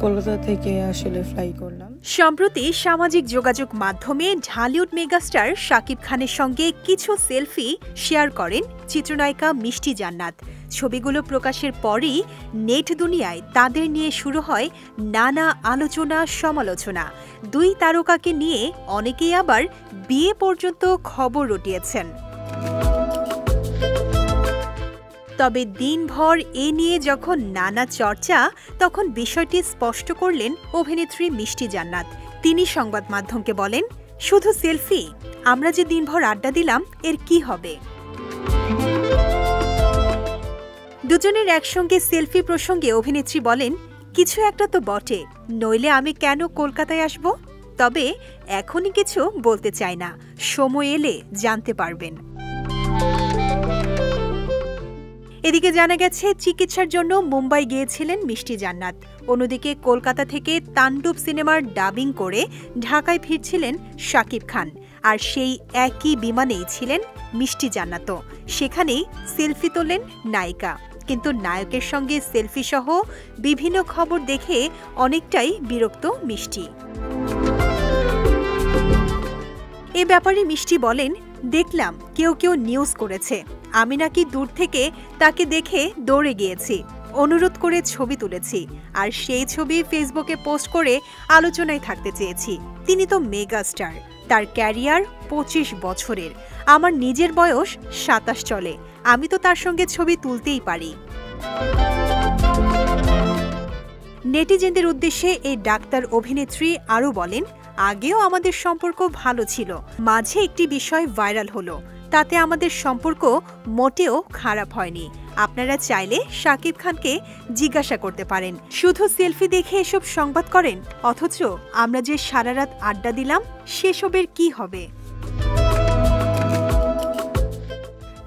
কলকাতা থেকে আসলে ফ্লাই করলাম। সম্প্রতি সামাজিক যোগাযোগ মাধ্যমে ঢালিউড মেগাস্টার শাকিব খানের সঙ্গে কিছু সেলফি শেয়ার করেন চিত্রনায়িকা মিষ্টি জান্নাত। ছবিগুলো প্রকাশের পরই নেট দুনিয়ায় তাদের নিয়ে শুরু হয় নানা আলোচনা সমালোচনা। দুই তারকাকে নিয়ে অনেকেই আবার বিয়ে পর্যন্ত খবর রটিয়েছেন। তবে দিনভর এ নিয়ে যখন নানা চর্চা, তখন বিষয়টি স্পষ্ট করলেন অভিনেত্রী মিষ্টি জান্নাত। তিনি সংবাদ মাধ্যমকে বলেন, শুধু সেলফি, আমরা যে দিনভর আড্ডা দিলাম এর কি হবে? দুজনের একসঙ্গে সেলফি প্রসঙ্গে অভিনেত্রী বলেন, কিছু একটা তো বটে, নইলে আমি কেন কলকাতায় আসব? তবে এখনই কিছু বলতে চাই না, সময় এলে জানতে পারবেন। এদিকে জানা গেছে চিকিৎসার জন্য মুম্বাই গিয়েছিলেন মিষ্টি জান্নাত। অন্যদিকে কলকাতা থেকে তাণ্ডব সিনেমার ডাবিং করে ঢাকায় ফিরছিলেন শাকিব খান, আর সেই একই বিমানেই ছিলেন মিষ্টি জান্নাতও। সেখানেই সেলফি তোলেন নায়িকা। কিন্তু নায়কের সঙ্গে সেলফি সহ বিভিন্ন খবর দেখে অনেকটাই বিরক্ত মিষ্টি। এ ব্যাপারে মিষ্টি বলেন, দেখলাম কেউ কেউ নিউজ করেছে আমি নাকি দূর থেকে তাকে দেখে দৌড়ে গিয়েছি, অনুরোধ করে ছবি তুলেছি, আর সেই ছবি ফেসবুকে পোস্ট করে আলোচনায় থাকতে চেয়েছি। তিনি তো মেগা স্টার, তার ক্যারিয়ার 25 বছরের, আমার নিজের বয়স 27 চলে, আমি তো তার সঙ্গে ছবি তুলতেই পারি। নেটিজেনদের উদ্দেশ্যে এই ডাক্তার অভিনেত্রী আরও বলেন, আগেও আমাদের সম্পর্ক ভালো ছিল, মাঝে একটি বিষয় ভাইরাল হলো, তাতে আমাদের সম্পর্ক মোটেও খারাপ হয়নি। আপনারা চাইলে শাকিব খানকে জিজ্ঞাসা করতে পারেন, শুধু সেলফি দেখে এসব সংবাদ করেন, অথচ আমরা যে সারা রাত আড্ডা দিলাম সেসবের কি হবে?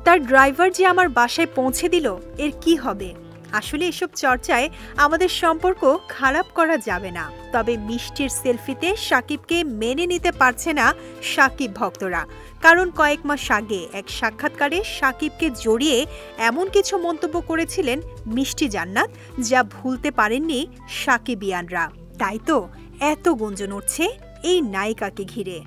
তার ড্রাইভার যে আমার বাসায় পৌঁছে দিল এর কি হবে? আসলে এসব চর্চায় আমাদের সম্পর্ক খারাপ করা যাবে না। তবে মিষ্টির সেলফিতে শাকিবকে মেনে নিতে পারছে না শাকিব ভক্তরা, কারণ কয়েক মাস আগে এক সাক্ষাৎকারে শাকিবকে জড়িয়ে এমন কিছু মন্তব্য করেছিলেন মিষ্টি জান্নাত যা ভুলতে পারেননি শাকিবিয়ানরা। তাই তো এত গুঞ্জন উঠছে এই নায়িকাকে ঘিরে।